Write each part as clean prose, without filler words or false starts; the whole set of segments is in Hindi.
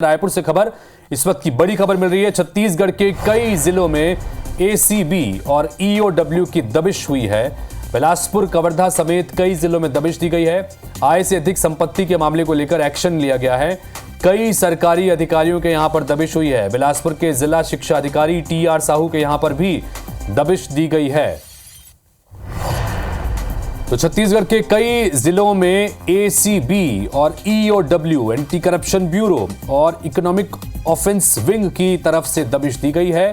रायपुर से खबर, इस वक्त की बड़ी खबर मिल रही है। छत्तीसगढ़ के कई जिलों में एसीबी और ईओडब्ल्यू की दबिश हुई है। बिलासपुर, कवर्धा समेत कई जिलों में दबिश दी गई है। आय से अधिक संपत्ति के मामले को लेकर एक्शन लिया गया है। कई सरकारी अधिकारियों के यहां पर दबिश हुई है। बिलासपुर के जिला शिक्षा अधिकारी टीआर साहू के यहां पर भी दबिश दी गई है। तो छत्तीसगढ़ के कई जिलों में एसीबी और ईओडब्ल्यू, एंटी करप्शन ब्यूरो और इकोनॉमिक ऑफेंस विंग की तरफ से दबिश दी गई है।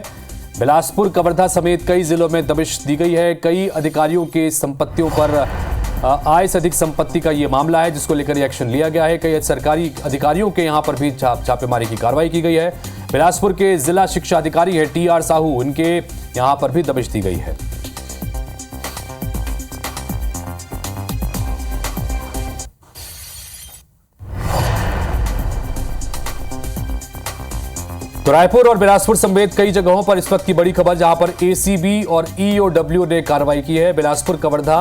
बिलासपुर, कवर्धा समेत कई जिलों में दबिश दी गई है। कई अधिकारियों के संपत्तियों पर आय से अधिक संपत्ति का यह मामला है, जिसको लेकर एक्शन लिया गया है। कई सरकारी अधिकारियों के यहां पर भी छापेमारी की कार्रवाई की गई है। बिलासपुर के जिला शिक्षा अधिकारी है टीआर साहू, इनके यहां पर भी दबिश दी गई है। तो रायपुर और बिलासपुर समेत कई जगहों पर इस वक्त की बड़ी खबर, जहां पर एसीबी और ईओडब्ल्यू ने कार्रवाई की है। बिलासपुर, कवर्धा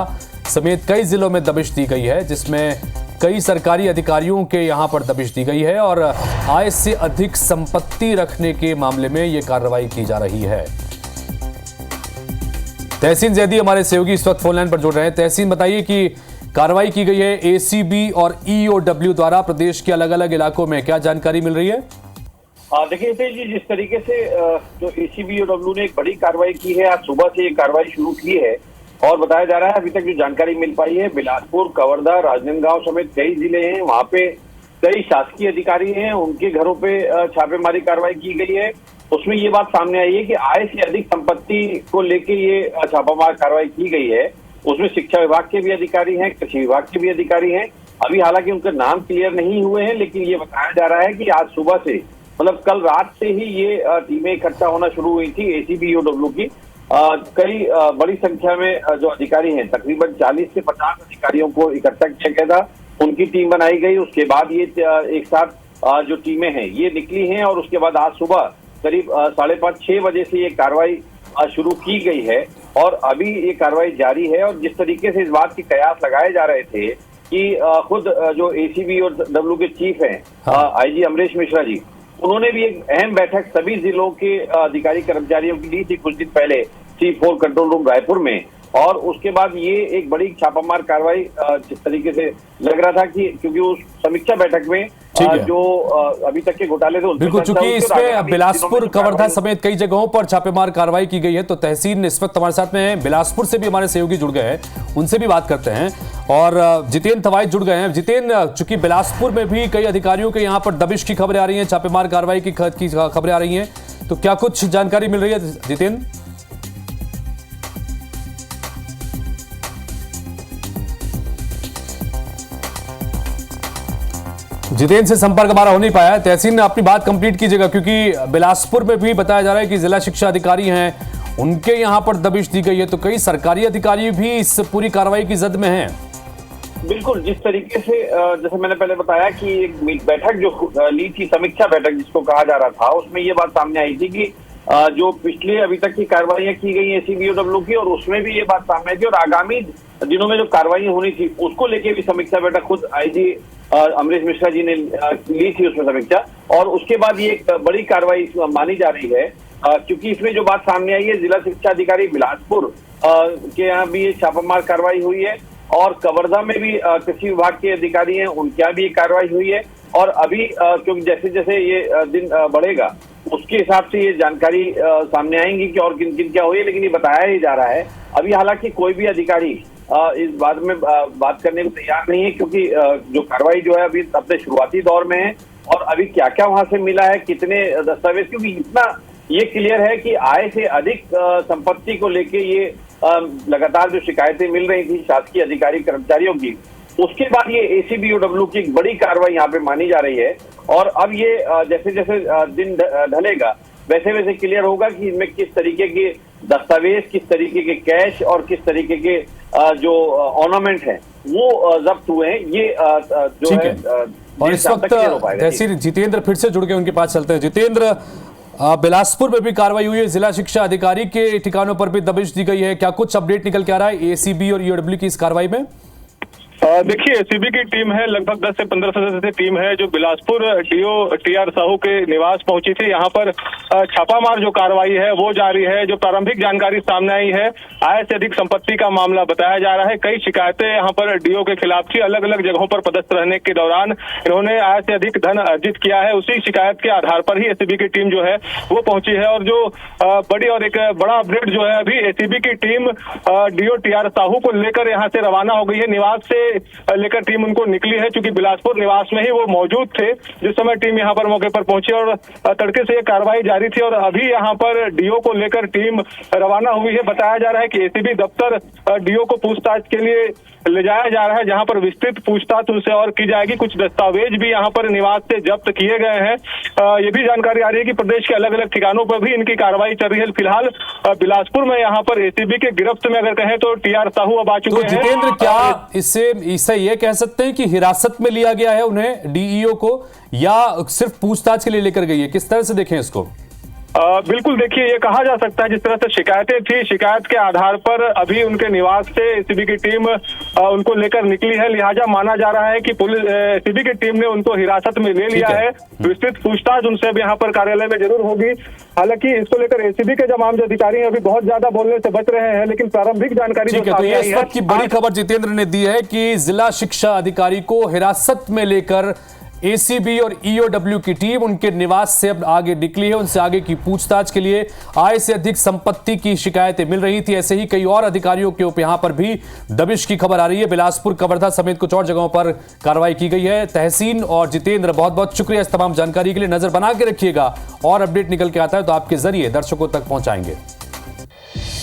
समेत कई जिलों में दबिश दी गई है, जिसमें कई सरकारी अधिकारियों के यहां पर दबिश दी गई है और आय से अधिक संपत्ति रखने के मामले में यह कार्रवाई की जा रही है। तहसीन जैदी हमारे सहयोगी इस वक्त फोनलाइन पर जुड़ रहे हैं। तहसीन, बताइए कि कार्रवाई की गई है एसीबी और ईओडब्ल्यू द्वारा प्रदेश के अलग अलग इलाकों में, क्या जानकारी मिल रही है? देखिए जी, जिस तरीके से जो एसीबी और डब्ल्यू ने एक बड़ी कार्रवाई की है, आज सुबह से ये कार्रवाई शुरू की है और बताया जा रहा है, अभी तक जो जानकारी मिल पाई है, बिलासपुर, कवर्धा, राजनांदगांव समेत कई जिले हैं, वहां पे कई शासकीय अधिकारी हैं, उनके घरों पे छापेमारी कार्रवाई की गई है। उसमें ये बात सामने आई है कि आय से अधिक संपत्ति को लेके ये छापामार कार्रवाई की गई है। उसमें शिक्षा विभाग के भी अधिकारी हैं, कृषि विभाग के भी अधिकारी हैं। अभी हालांकि उनके नाम क्लियर नहीं हुए हैं, लेकिन ये बताया जा रहा है कि आज सुबह से, मतलब कल रात से ही ये टीमें इकट्ठा होना शुरू हुई थी एसीबी ईओडब्ल्यू की। कई बड़ी संख्या में जो अधिकारी हैं, तकरीबन 40 से 50 अधिकारियों को इकट्ठा किया गया था, उनकी टीम बनाई गई। उसके बाद ये एक साथ जो टीमें हैं ये निकली हैं और उसके बाद आज सुबह करीब 5:30-6 बजे से ये कार्रवाई शुरू की गई है और अभी ये कार्रवाई जारी है। और जिस तरीके से इस बात के कयास लगाए जा रहे थे कि खुद जो एसीबी और डब्ल्यू के चीफ हैं, आईजी अमरेश मिश्रा जी, उन्होंने भी एक अहम बैठक सभी जिलों के अधिकारी कर्मचारियों की ली थी कुछ दिन पहले C4 कंट्रोल रूम रायपुर में। और उसके बाद ये एक बड़ी छापामार कार्रवाई जिस तरीके से लग रहा था कि क्योंकि उस समीक्षा बैठक में जो अभी तक के घोटाले थे, बिल्कुल, चूंकि इसमें बिलासपुर, कवर्धा समेत कई जगहों पर छापेमार कार्रवाई की गई है। तो तहसीन इस वक्त हमारे साथ में है, बिलासपुर से भी हमारे सहयोगी जुड़ गए हैं, उनसे भी बात करते हैं। और जितेंद्र थवाई जुड़ गए हैं। जितेंद्र, चूंकि बिलासपुर में भी कई अधिकारियों के यहाँ पर दबिश की खबरें आ रही हैं, छापेमार कार्रवाई की खबरें आ रही हैं, तो क्या कुछ जानकारी मिल रही है जितेंद्र? जितेंद्र से संपर्क हमारा हो नहीं पाया। तहसीन, अपनी बात कंप्लीट कीजिएगा, क्योंकि बिलासपुर में भी बताया जा रहा है कि जिला शिक्षा अधिकारी हैं, उनके यहां पर दबिश दी गई है। तो कई सरकारी अधिकारी भी इस पूरी कार्रवाई की जद में हैं। बिल्कुल, जिस तरीके से जैसे मैंने पहले बताया कि एक बैठक जो ली थी, समीक्षा बैठक जिसको कहा जा रहा था, उसमें ये बात सामने आई थी कि जो पिछले अभी तक की कार्रवाइयां की गई एसीबी और डब्ल्यू की, और उसमें भी ये बात सामने आई थी और आगामी दिनों में जो कार्रवाई होनी थी उसको लेके भी समीक्षा बैठक खुद आईजी अमरेश मिश्रा जी ने ली थी उसमें समीक्षा। और उसके बाद ये एक बड़ी कार्रवाई मानी जा रही है, क्योंकि इसमें जो बात सामने आई है, जिला शिक्षा अधिकारी बिलासपुर के यहाँ भी ये छापामार कार्रवाई हुई है और कवर्धा में भी कृषि विभाग के अधिकारी हैं, उनके यहाँ भी कार्रवाई हुई है। और अभी क्योंकि जैसे जैसे ये दिन बढ़ेगा उसके हिसाब से ये जानकारी सामने आएंगी कि और किन किन क्या हुई है, लेकिन ये बताया ही जा रहा है। अभी हालांकि कोई भी अधिकारी इस बात में बात करने को तैयार नहीं है, क्योंकि जो कार्रवाई जो है अभी अपने शुरुआती दौर में है और अभी क्या क्या वहां से मिला है, कितने दस्तावेज, क्योंकि इतना ये क्लियर है कि आय से अधिक संपत्ति को लेके ये लगातार जो शिकायतें मिल रही थी शासकीय अधिकारी कर्मचारियों की, उसके बाद ये एसीबी और डब्ल्यू की एक बड़ी कार्रवाई यहाँ पे मानी जा रही है। और अब ये जैसे जैसे दिन ढलेगा वैसे वैसे क्लियर होगा कि इनमें किस तरीके के दस्तावेज, किस तरीके के कैश और किस तरीके के जो ऑर्नामेंट है वो जब्त हुए हैं। ये जो है और इस वक्त तहसील जितेंद्र फिर से जुड़ गए, उनके पास चलते हैं। जितेंद्र, बिलासपुर में भी कार्रवाई हुई है, जिला शिक्षा अधिकारी के ठिकानों पर भी दबिश दी गई है, क्या कुछ अपडेट निकल के आ रहा है एसीबी और ईओडब्ल्यू की इस कार्रवाई में? देखिए, एसीबी की टीम है, लगभग 10 से 15 सदस्य की टीम है जो बिलासपुर डीओ टीआर साहू के निवास पहुंची थी। यहाँ पर छापामार जो कार्रवाई है वो जारी है। जो प्रारंभिक जानकारी सामने आई है, आय से अधिक संपत्ति का मामला बताया जा रहा है। कई शिकायतें यहाँ पर डीओ के खिलाफ थी। अलग अलग जगहों पर पदस्थ रहने के दौरान इन्होंने आय से अधिक धन अर्जित किया है। उसी शिकायत के आधार पर ही एसीबी की टीम जो है वो पहुंची है। और जो बड़ी और एक बड़ा अपडेट जो है, अभी एसीबी की टीम डीओ टीआर साहू को लेकर यहाँ से रवाना हो गई है। निवास से लेकर टीम उनको निकली है, क्योंकि बिलासपुर निवास में ही वो मौजूद थे जिस समय टीम यहाँ पर मौके पर पहुंची और तड़के से ये कार्रवाई जारी थी। और अभी यहाँ पर डीओ को लेकर टीम रवाना हुई है। बताया जा रहा है कि एसीबी दफ्तर डीओ को पूछताछ के लिए ले जाया जा रहा है, जहां पर विस्तृत पूछताछ उनसे और की जाएगी। कुछ दस्तावेज भी यहाँ पर निवास से जब्त किए गए हैं। ये भी जानकारी आ रही है कि प्रदेश के अलग अलग ठिकानों पर भी इनकी कार्रवाई चल रही है। फिलहाल बिलासपुर में यहाँ पर एसीबी के गिरफ्त में अगर कहें तो टीआर साहू अब आ चुके हैं। जितेंद्र, क्या इससे ये कह सकते हैं कि हिरासत में लिया गया है उन्हें डीईओ को, या सिर्फ पूछताछ के लिए लेकर गई है? किस तरह से देखें इसको? बिल्कुल, देखिए, ये कहा जा सकता है जिस तरह से शिकायतें थी, शिकायत के आधार पर अभी उनके निवास से एसीबी की टीम उनको लेकर निकली है। लिहाजा माना जा रहा है कि पुलिस एसीबी की टीम ने उनको हिरासत में ले लिया है। विस्तृत पूछताछ उनसे अब यहाँ पर कार्यालय में जरूर होगी। हालांकि इसको लेकर एसीबी के तमाम जो अधिकारी हैं अभी बहुत ज्यादा बोलने से बच रहे हैं, लेकिन प्रारंभिक जानकारी ठीक है। तो इस वक्त की बड़ी खबर जितेंद्र ने दी है कि जिला शिक्षा अधिकारी को हिरासत में लेकर एसीबी और ईओडब्ल्यू की टीम उनके निवास से अब आगे निकली है। उनसे आगे की पूछताछ के लिए आय से अधिक संपत्ति की शिकायतें मिल रही थी। ऐसे ही कई और अधिकारियों के ऊपर यहां पर भी दबिश की खबर आ रही है। बिलासपुर, कवर्धा समेत कुछ और जगहों पर कार्रवाई की गई है। तहसीन और जितेंद्र, बहुत बहुत शुक्रिया इस तमाम जानकारी के लिए। नजर बना के रखिएगा, और अपडेट निकल के आता है तो आपके जरिए दर्शकों तक पहुंचाएंगे।